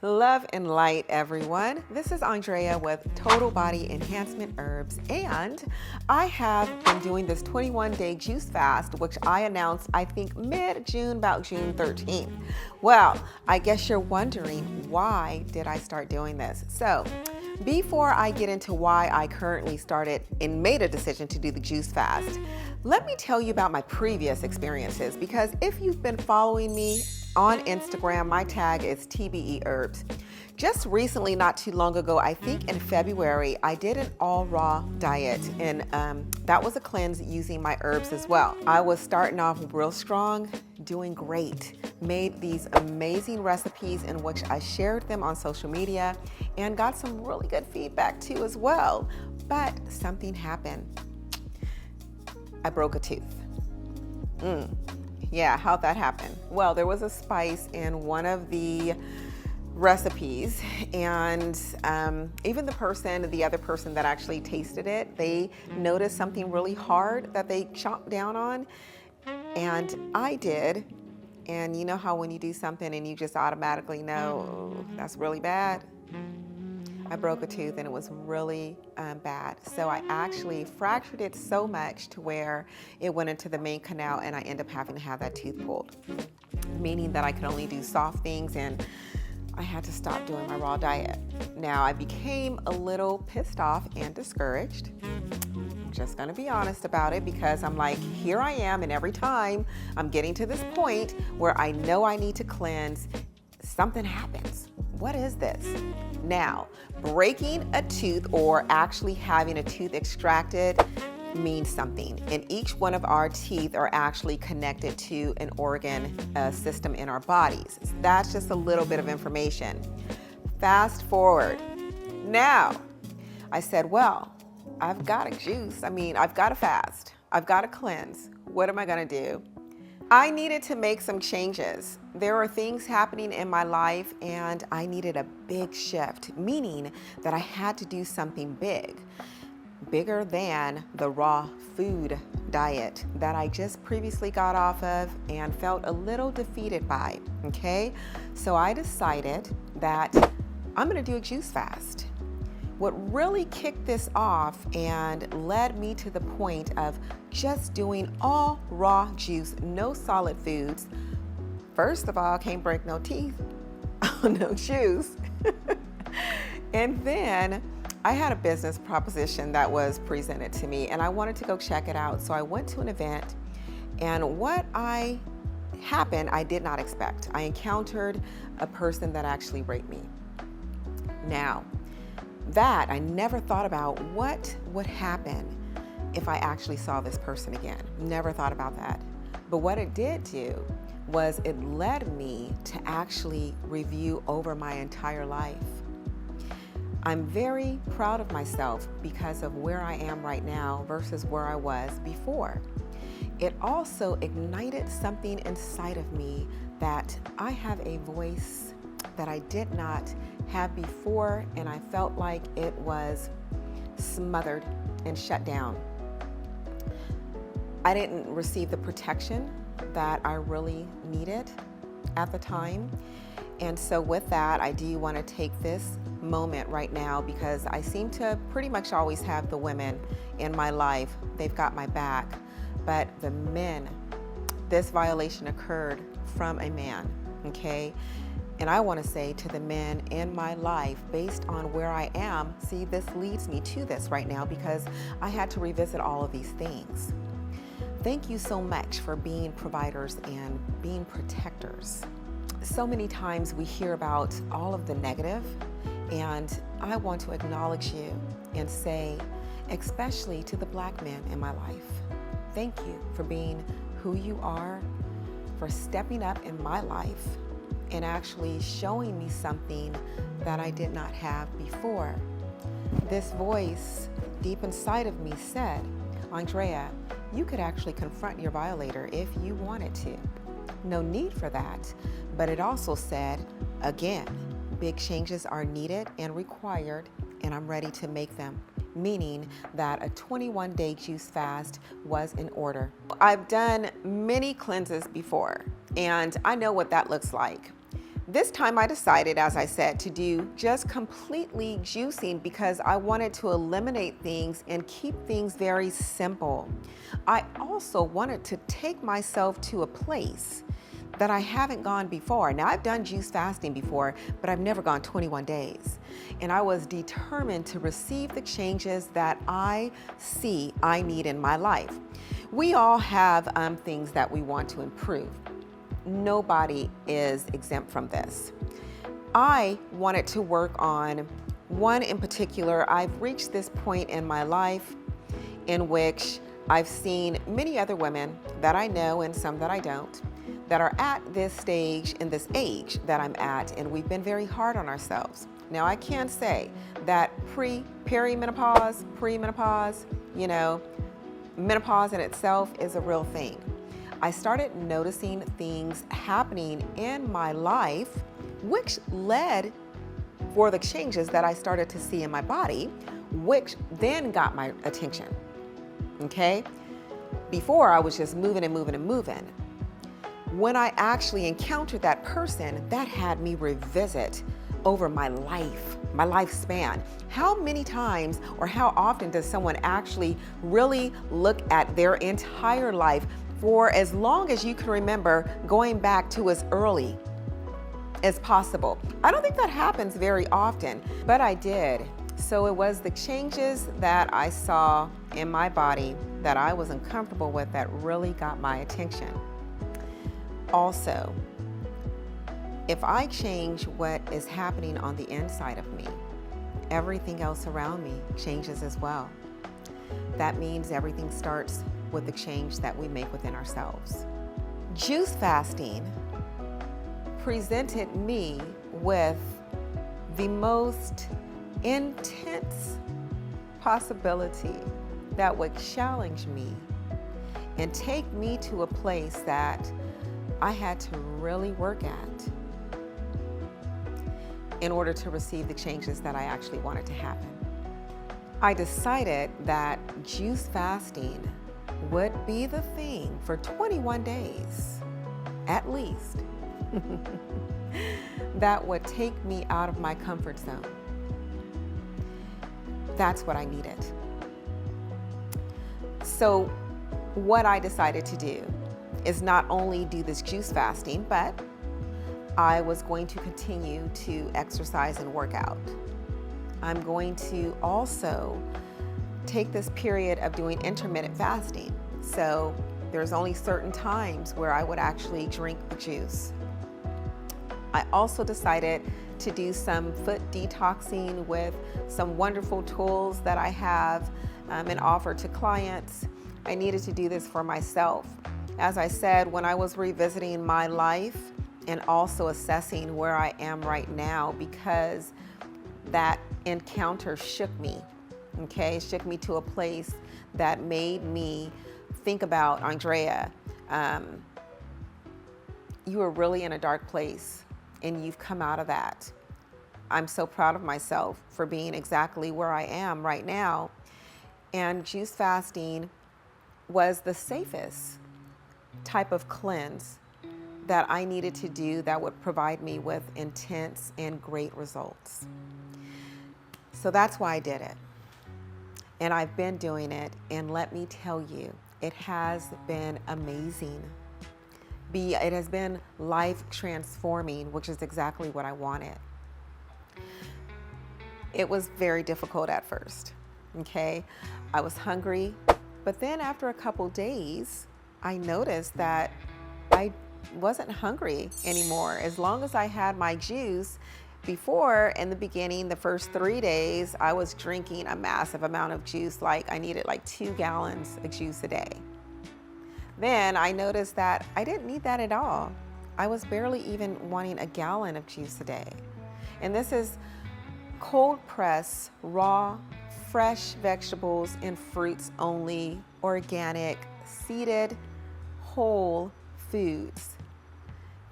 Love and light, everyone. This is Andrea with Total Body Enhancement Herbs, and I have been doing this 21-day juice fast, which I announced, I think, mid-June, about June 13th. Well, I guess you're wondering, why did I start doing this? So, before I get into why I currently started and made a decision to do the juice fast, let me tell you about my previous experiences, because if you've been following me on Instagram, my tag is TBE Herbs. Just recently, not too long ago, I think in February, I did an all raw diet, and that was a cleanse using my herbs as well. I was starting off real strong, doing great. Made these amazing recipes in which I shared them on social media and got some really good feedback too as well. But something happened. I broke a tooth. Yeah, how'd that happen? Well, there was a spice in one of the recipes, and even the other person that actually tasted it, they noticed something really hard that they chomped down on, and I did. And you know how when you do something and you just automatically know, oh, that's really bad? I broke a tooth and it was really bad. So I actually fractured it so much to where it went into the main canal, and I ended up having to have that tooth pulled, meaning that I could only do soft things, and I had to stop doing my raw diet. Now, I became a little pissed off and discouraged. I'm just gonna be honest about it, because I'm like, here I am, and every time I'm getting to this point where I know I need to cleanse, something happens. What is this? Now, breaking a tooth or actually having a tooth extracted means something. And each one of our teeth are actually connected to an organ system in our bodies. That's just a little bit of information. Fast forward. Now, I said, well, I've got to juice. I've got to fast. I've got to cleanse. What am I going to do? I needed to make some changes. There are things happening in my life, and I needed a big shift, meaning that I had to do something big, bigger than the raw food diet that I just previously got off of and felt a little defeated by, okay? So I decided that I'm gonna do a juice fast. What really kicked this off and led me to the point of just doing all raw juice, no solid foods. First of all, can't break no teeth, no juice. And then I had a business proposition that was presented to me, and I wanted to go check it out. So I went to an event, and what happened, I did not expect. I encountered a person that actually raped me. Now, that I never thought about what would happen if I actually saw this person again. Never thought about that. But what it did do was it led me to actually review over my entire life. I'm very proud of myself because of where I am right now versus where I was before. It also ignited something inside of me that I have a voice that I did not have before, and I felt like it was smothered and shut down. I didn't receive the protection that I really needed at the time. And so with that, I do want to take this moment right now, because I seem to pretty much always have the women in my life. They've got my back. But the men, this violation occurred from a man, okay? And I want to say to the men in my life, based on where I am, see, this leads me to this right now because I had to revisit all of these things. Thank you so much for being providers and being protectors. So many times we hear about all of the negative, and I want to acknowledge you and say, especially to the Black men in my life, thank you for being who you are, for stepping up in my life, and actually showing me something that I did not have before. This voice deep inside of me said, Andrea, you could actually confront your violator if you wanted to. No need for that. But it also said, again, big changes are needed and required, and I'm ready to make them. Meaning that a 21-day juice fast was in order. I've done many cleanses before, and I know what that looks like. This time I decided, as I said, to do just completely juicing because I wanted to eliminate things and keep things very simple. I also wanted to take myself to a place that I haven't gone before. Now, I've done juice fasting before, but I've never gone 21 days. And I was determined to receive the changes that I see I need in my life. We all have things that we want to improve. Nobody is exempt from this. I wanted to work on one in particular. I've reached this point in my life in which I've seen many other women that I know and some that I don't, that are at this stage in this age that I'm at, and we've been very hard on ourselves. Now, I can say that perimenopause, menopause in itself is a real thing. I started noticing things happening in my life, which led for the changes that I started to see in my body, which then got my attention, okay? Before, I was just moving and moving and moving. When I actually encountered that person, that had me revisit over my life, my lifespan. How many times or how often does someone actually really look at their entire life for as long as you can remember, going back to as early as possible? I don't think that happens very often, but I did. So it was the changes that I saw in my body that I was uncomfortable with that really got my attention. Also, if I change what is happening on the inside of me, everything else around me changes as well. That means everything starts with the change that we make within ourselves. Juice fasting presented me with the most intense possibility that would challenge me and take me to a place that I had to really work at in order to receive the changes that I actually wanted to happen. I decided that juice fasting would be the thing for 21 days, at least, that would take me out of my comfort zone. That's what I needed. So what I decided to do is not only do this juice fasting, but I was going to continue to exercise and work out. I'm going to also take this period of doing intermittent fasting. So there's only certain times where I would actually drink the juice. I also decided to do some foot detoxing with some wonderful tools that I have and offer to clients. I needed to do this for myself. As I said, when I was revisiting my life and also assessing where I am right now, because that encounter shook me, okay? It shook me to a place that made me think about, Andrea, you were really in a dark place and you've come out of that. I'm so proud of myself for being exactly where I am right now. And juice fasting was the safest type of cleanse that I needed to do that would provide me with intense and great results. So that's why I did it. And I've been doing it, and let me tell you, it has been amazing. It has been life transforming, which is exactly what I wanted. It was very difficult at first, okay? I was hungry, but then after a couple days, I noticed that I wasn't hungry anymore. As long as I had my juice, before, in the beginning, the first 3 days, I was drinking a massive amount of juice, like I needed like 2 gallons of juice a day. Then I noticed that I didn't need that at all. I was barely even wanting a gallon of juice a day. And this is cold pressed, raw, fresh vegetables and fruits only, organic, seeded, whole foods,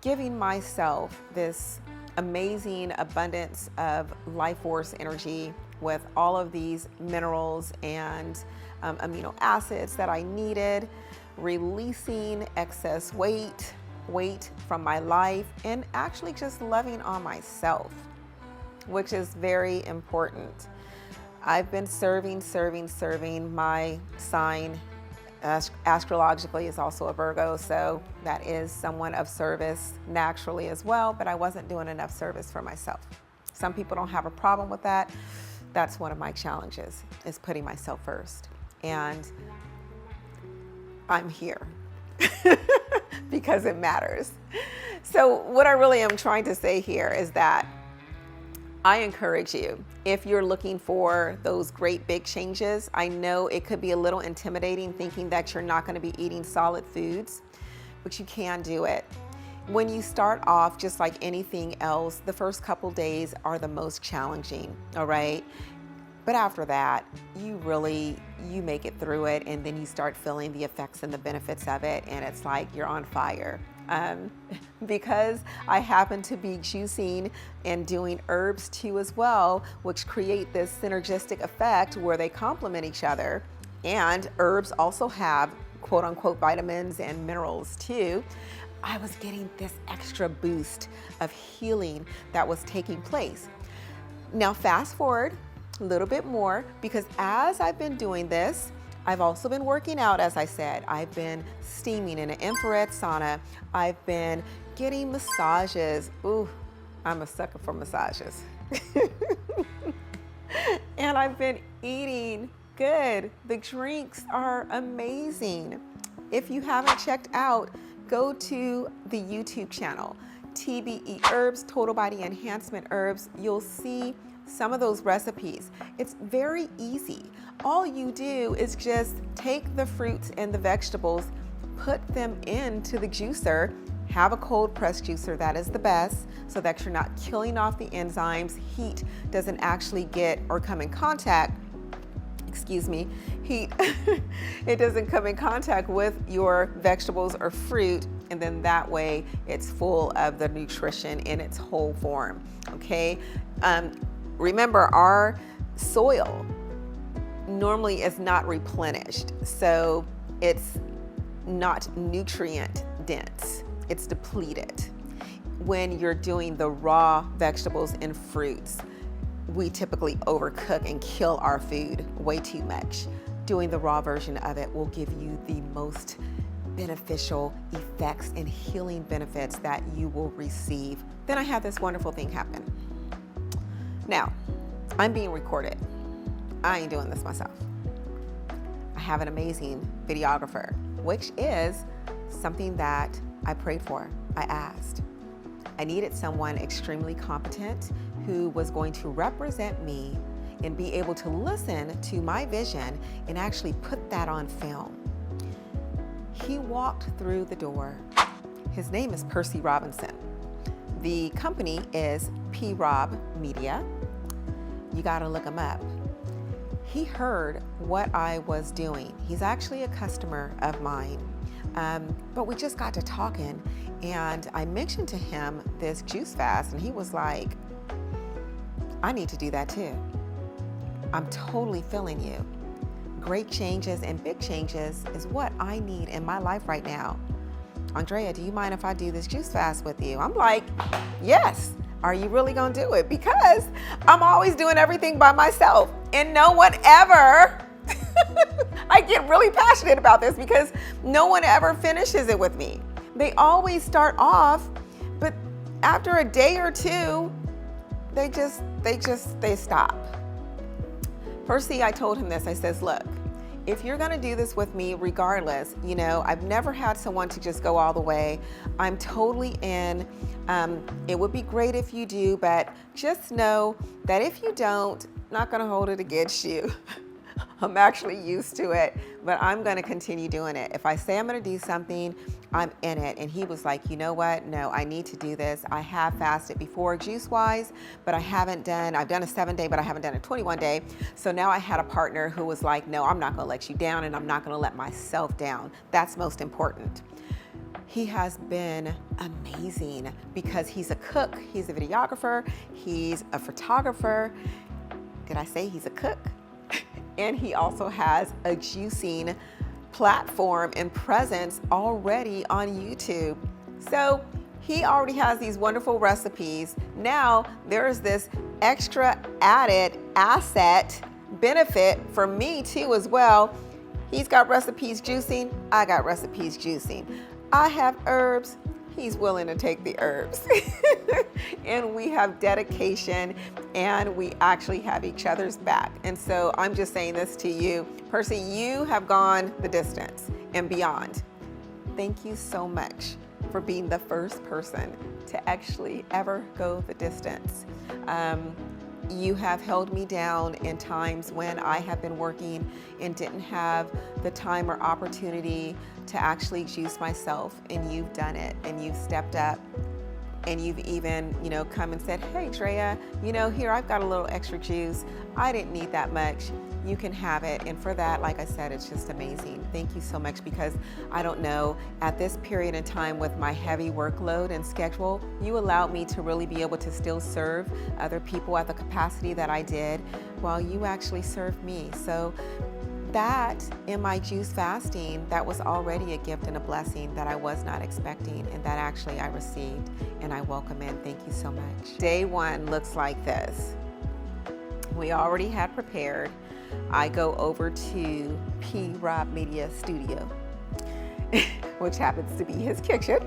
giving myself this amazing abundance of life force energy with all of these minerals and amino acids that I needed, releasing excess weight, weight from my life and actually just loving on myself, which is very important. I've been serving. My sign astrologically is also a Virgo, so that is someone of service naturally as well, but I wasn't doing enough service for myself. Some people don't have a problem with that. That's one of my challenges, is putting myself first. And I'm here because it matters. So what I really am trying to say here is that I encourage you, if you're looking for those great big changes, I know it could be a little intimidating thinking that you're not going to be eating solid foods, but you can do it. When you start off, just like anything else, the first couple days are the most challenging, all right? But after that, you make it through it, and then you start feeling the effects and the benefits of it, and it's like you're on fire. Because I happen to be juicing and doing herbs too as well, which create this synergistic effect where they complement each other. And herbs also have quote unquote vitamins and minerals too. I was getting this extra boost of healing that was taking place. Now fast forward a little bit more, because as I've been doing this, I've also been working out, as I said. I've been steaming in an infrared sauna. I've been getting massages. Ooh, I'm a sucker for massages. And I've been eating good. The drinks are amazing. If you haven't checked out, go to the YouTube channel, TBE Herbs, Total Body Enhancement Herbs. You'll see some of those recipes. It's very easy. All you do is just take the fruits and the vegetables, put them into the juicer, have a cold press juicer, that is the best, so that you're not killing off the enzymes. Heat doesn't actually get or come in contact, heat, it doesn't come in contact with your vegetables or fruit, and then that way it's full of the nutrition in its whole form, okay? Remember, our soil normally is not replenished, so it's not nutrient dense, it's depleted. When you're doing the raw vegetables and fruits, we typically overcook and kill our food way too much. Doing the raw version of it will give you the most beneficial effects and healing benefits that you will receive. Then I had this wonderful thing happen. Now, I'm being recorded. I ain't doing this myself. I have an amazing videographer, which is something that I prayed for, I asked. I needed someone extremely competent who was going to represent me and be able to listen to my vision and actually put that on film. He walked through the door. His name is Percy Robinson. The company is P-Rob Media. You gotta look him up. He heard what I was doing. He's actually a customer of mine. But we just got to talking, and I mentioned to him this juice fast, and he was like, I need to do that too. I'm totally feeling you. Great changes and big changes is what I need in my life right now. Andrea, do you mind if I do this juice fast with you? I'm like, yes. Are you really gonna do it? Because I'm always doing everything by myself, and no one ever, I get really passionate about this because no one ever finishes it with me. They always start off, but after a day or two, they stop. Firstly, I told him this. I says, look, if you're gonna do this with me regardless, I've never had someone to just go all the way. I'm totally in. It would be great if you do, but just know that if you don't, not gonna hold it against you. I'm actually used to it, but I'm gonna continue doing it. If I say I'm gonna do something, I'm in it. And he was like, you know what? No, I need to do this. I have fasted before juice-wise, but I've done a 7-day, but I haven't done a 21-day. So now I had a partner who was like, no, I'm not gonna let you down, and I'm not gonna let myself down. That's most important. He has been amazing because he's a cook, he's a videographer, he's a photographer. Did I say he's a cook? And he also has a juicing platform and presence already on YouTube. So he already has these wonderful recipes. Now there's this extra added asset benefit for me too as well. He's got recipes juicing, I got recipes juicing. I have herbs, he's willing to take the herbs. And we have dedication and we actually have each other's back. And so I'm just saying this to you, Percy, you have gone the distance and beyond. Thank you so much for being the first person to actually ever go the distance. You have held me down in times when I have been working and didn't have the time or opportunity to actually juice myself, and you've done it, and you've stepped up, and you've even, come and said, hey, Drea, here, I've got a little extra juice. I didn't need that much. You can have it. And for that, like I said, it's just amazing. Thank you so much, because I don't know, at this period in time with my heavy workload and schedule, you allowed me to really be able to still serve other people at the capacity that I did while you actually served me. So that in my juice fasting, that was already a gift and a blessing that I was not expecting, and that actually I received, and I welcome it. Thank you so much. Day one looks like this. We already had prepared. I go over to P. Rob Media Studio, which happens to be his kitchen.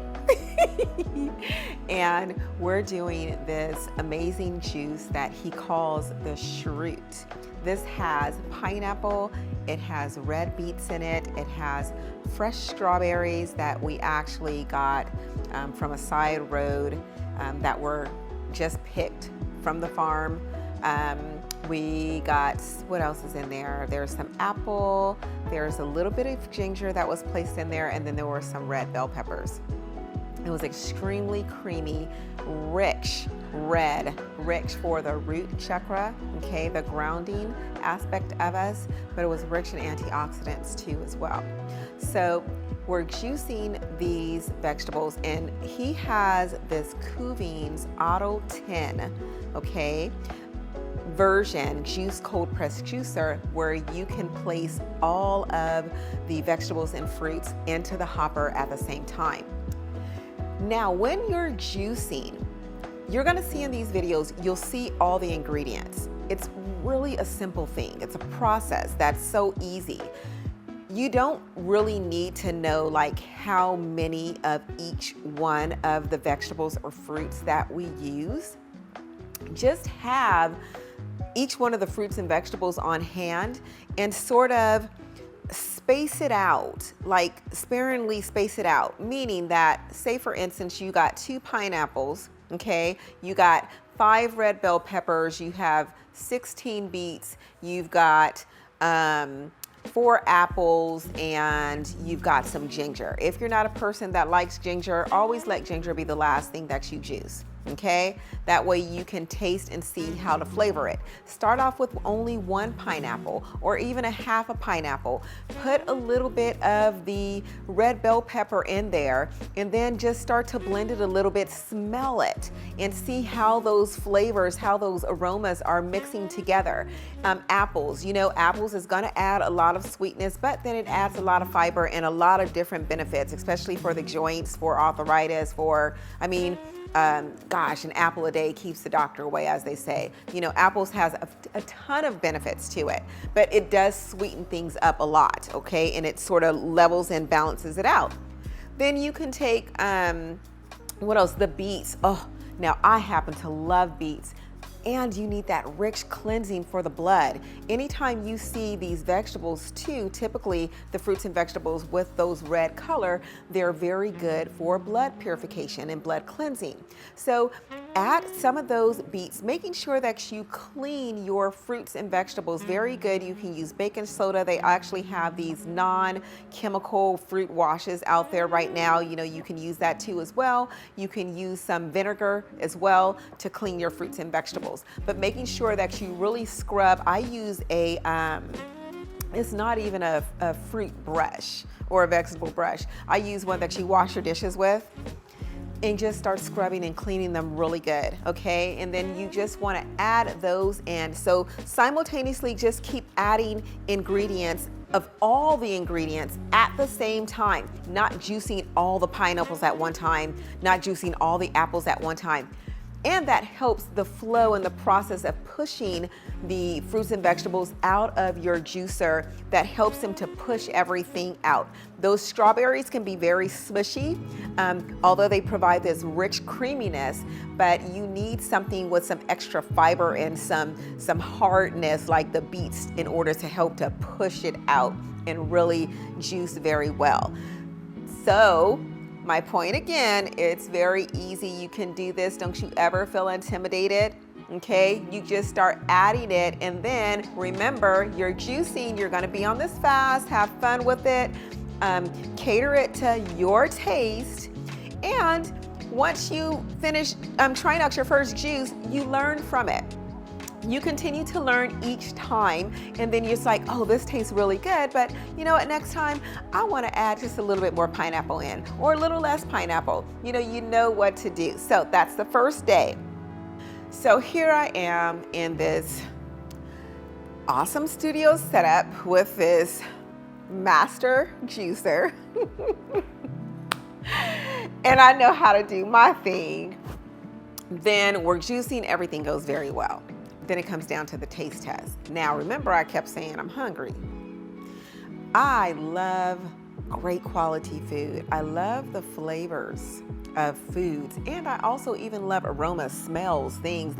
And we're doing this amazing juice that he calls the Shroot. This has pineapple, it has red beets in it, it has fresh strawberries that we actually got from a side road that were just picked from the farm. We got, what else is in there? There's some apple, there's a little bit of ginger that was placed in there, and then there were some red bell peppers. It was extremely creamy, rich for the root chakra, okay, the grounding aspect of us, but it was rich in antioxidants too as well. So we're juicing these vegetables, and he has this Cuvines Auto 10, okay, version, juice cold press juicer, where you can place all of the vegetables and fruits into the hopper at the same time. Now, when you're juicing, you're gonna see in these videos, you'll see all the ingredients. It's really a simple thing. It's a process that's so easy. You don't really need to know like how many of each one of the vegetables or fruits that we use. Just have each one of the fruits and vegetables on hand and sort of space it out, like sparingly space it out, meaning that, say for instance, you got 2 pineapples, okay, you got 5 red bell peppers, you have 16 beets, you've got 4 apples, and you've got some ginger. If you're not a person that likes ginger, always let ginger be the last thing that you juice. Okay, that way you can taste and see how to flavor it. Start off with only 1 pineapple or even a half a pineapple. Put a little bit of the red bell pepper in there, and then just start to blend it a little bit, smell it, and see how those flavors, how those aromas are mixing together. Apples, apples is gonna add a lot of sweetness, but then it adds a lot of fiber and a lot of different benefits, especially for the joints, for arthritis, gosh, an apple a day keeps the doctor away, as they say. Apples has a ton of benefits to it, but it does sweeten things up a lot, okay? And it sort of levels and balances it out. Then you can take, what else? The beets. Oh, now I happen to love beets. And you need that rich cleansing for the blood. Anytime you see these vegetables too, typically the fruits and vegetables with those red color, they're very good for blood purification and blood cleansing. So add some of those beets, making sure that you clean your fruits and vegetables very good. You can use baking soda. They actually have these non-chemical fruit washes out there right now. You can use that too as well. You can use some vinegar as well to clean your fruits and vegetables. But making sure that you really scrub. I use it's not even a fruit brush or a vegetable brush. I use one that you wash your dishes with, and just start scrubbing and cleaning them really good, okay? And then you just wanna add those in. So simultaneously just keep adding ingredients of all the ingredients at the same time, not juicing all the pineapples at one time, not juicing all the apples at one time. And that helps the flow and the process of pushing the fruits and vegetables out of your juicer. That helps them to push everything out. Those strawberries can be very smushy, although they provide this rich creaminess, but you need something with some extra fiber and some hardness like the beets in order to help to push it out and really juice very well. So, my point again, it's very easy. You can do this. Don't you ever feel intimidated, okay? You just start adding it, and then remember, you're juicing. You're gonna be on this fast. Have fun with it. Cater it to your taste. And once you finish trying out your first juice, you learn from it. You continue to learn each time, and then you're just like, oh, this tastes really good, but you know what, next time I want to add just a little bit more pineapple in, or a little less pineapple. You know what to do. So that's the first day. So here I am in this awesome studio setup with this master juicer. And I know how to do my thing. Then we're juicing, everything goes very well. Then it comes down to the taste test. Now, remember, I kept saying I'm hungry. I love great quality food. I love the flavors of foods, and I also even love aromas, smells, things.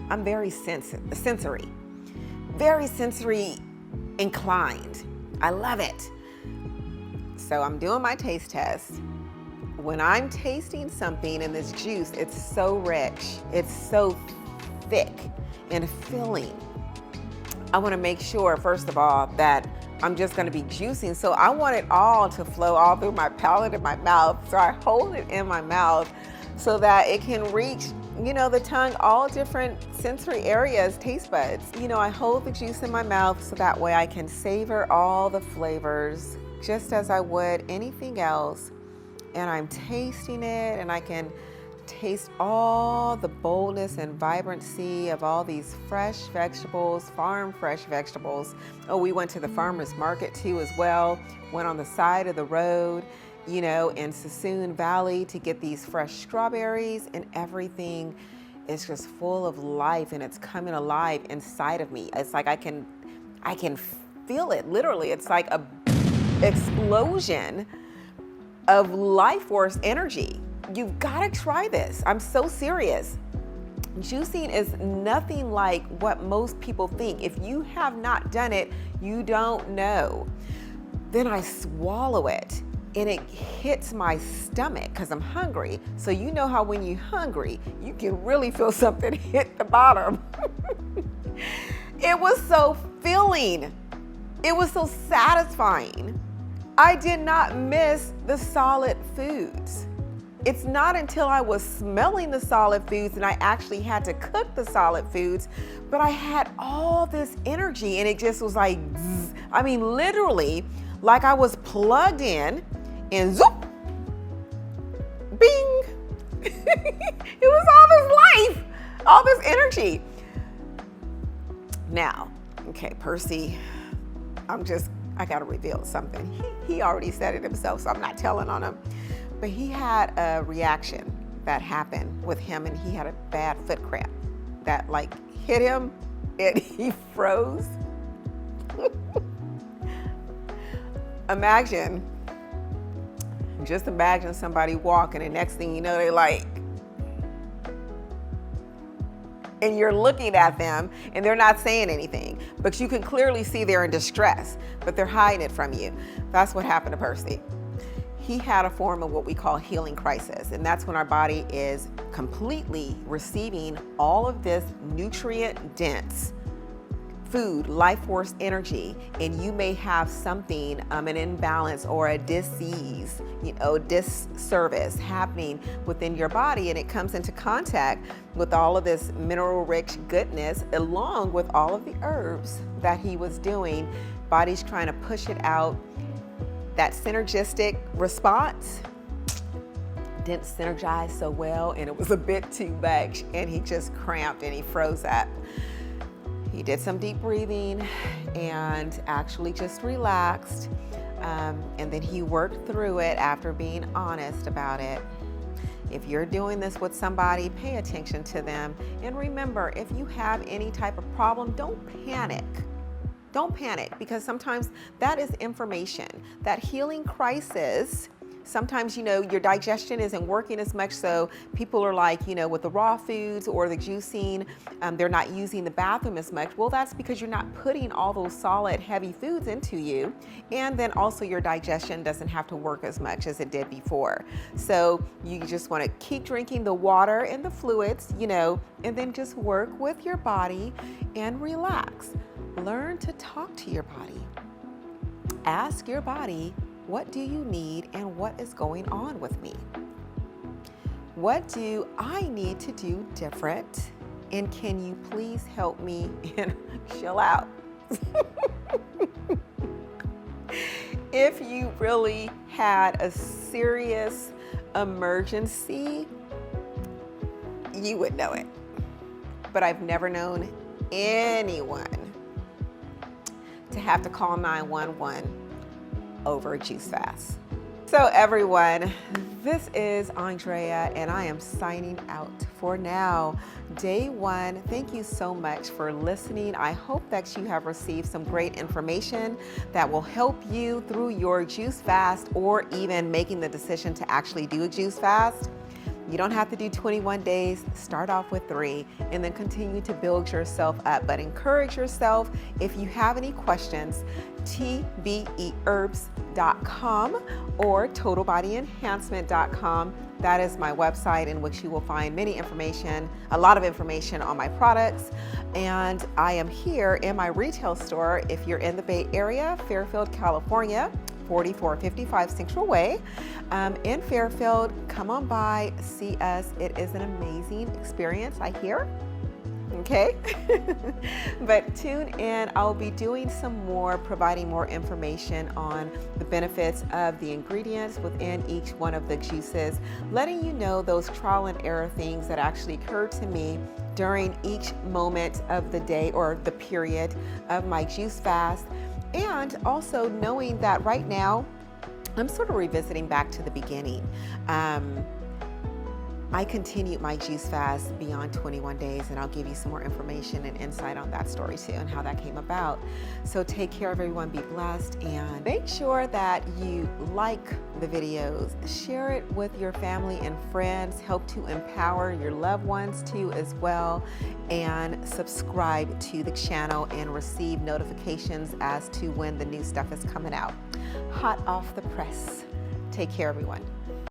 I'm very sensory, very sensory inclined. I love it. So I'm doing my taste test. When I'm tasting something in this juice, it's so rich, it's so thick and filling. I want to make sure, first of all, that I'm just going to be juicing. So I want it all to flow all through my palate and my mouth. So I hold it in my mouth so that it can reach, the tongue, all different sensory areas, taste buds. I hold the juice in my mouth so that way I can savor all the flavors just as I would anything else. And I'm tasting it, and I can taste all the boldness and vibrancy of all these fresh vegetables, farm fresh vegetables. Oh, we went to the farmer's market too as well. Went on the side of the road, in Sassoon Valley to get these fresh strawberries, and everything is just full of life, and it's coming alive inside of me. It's like I can feel it, literally. It's like a explosion of life force energy. You've got to try this. I'm so serious. Juicing is nothing like what most people think. If you have not done it, you don't know. Then I swallow it, and it hits my stomach because I'm hungry. So you know how when you're hungry, you can really feel something hit the bottom. It was so filling. It was so satisfying. I did not miss the solid foods. It's not until I was smelling the solid foods and I actually had to cook the solid foods, but I had all this energy, and it just was like, zzz. I mean, literally, like I was plugged in and zoop, bing. It was all this life, all this energy. Now, okay, Percy, I gotta reveal something. He already said it himself, so I'm not telling on him. But he had a reaction that happened with him, and he had a bad foot cramp that hit him, and he froze. Just imagine somebody walking, and next thing you know, and you're looking at them and they're not saying anything, but you can clearly see they're in distress, but they're hiding it from you. That's what happened to Percy. He had a form of what we call healing crisis, and that's when our body is completely receiving all of this nutrient-dense food, life force energy, and you may have something, an imbalance or a disease, disservice happening within your body, and it comes into contact with all of this mineral-rich goodness, along with all of the herbs that he was doing. Body's trying to push it out. That synergistic response didn't synergize so well, and it was a bit too much, and he just cramped and he froze up. He did some deep breathing and actually just relaxed. And then he worked through it after being honest about it. If you're doing this with somebody, pay attention to them. And remember, if you have any type of problem, don't panic. Don't panic, because sometimes that is information. That healing crisis, sometimes, your digestion isn't working as much, so people are like, with the raw foods or the juicing, they're not using the bathroom as much. Well, that's because you're not putting all those solid, heavy foods into you, and then also your digestion doesn't have to work as much as it did before. So you just want to keep drinking the water and the fluids, and then just work with your body and relax. Learn to talk to your body. Ask your body, what do you need and what is going on with me? What do I need to do different? And can you please help me and chill out? If you really had a serious emergency, you would know it. But I've never known anyone to have to call 911 over a juice fast. So everyone, this is Andrea and I am signing out for now. Day 1, thank you so much for listening. I hope that you have received some great information that will help you through your juice fast, or even making the decision to actually do a juice fast. You don't have to do 21 days. Start off with 3 and then continue to build yourself up. But encourage yourself. If you have any questions, TBEHerbs.com or TotalBodyEnhancement.com. That is my website, in which you will find a lot of information on my products. And I am here in my retail store. If you're in the Bay Area, Fairfield, California, 4455 Central Way in Fairfield. Come on by, see us. It is an amazing experience, I hear. Okay. But tune in. I'll be doing providing more information on the benefits of the ingredients within each one of the juices, letting you know those trial and error things that actually occurred to me during each moment of the day or the period of my juice fast. And also knowing that right now, I'm sort of revisiting back to the beginning. I continued my juice fast beyond 21 days, and I'll give you some more information and insight on that story too, and how that came about. So take care, everyone. Be blessed, and make sure that you like the videos, share it with your family and friends, help to empower your loved ones too as well, and subscribe to the channel and receive notifications as to when the new stuff is coming out. Hot off the press. Take care, everyone.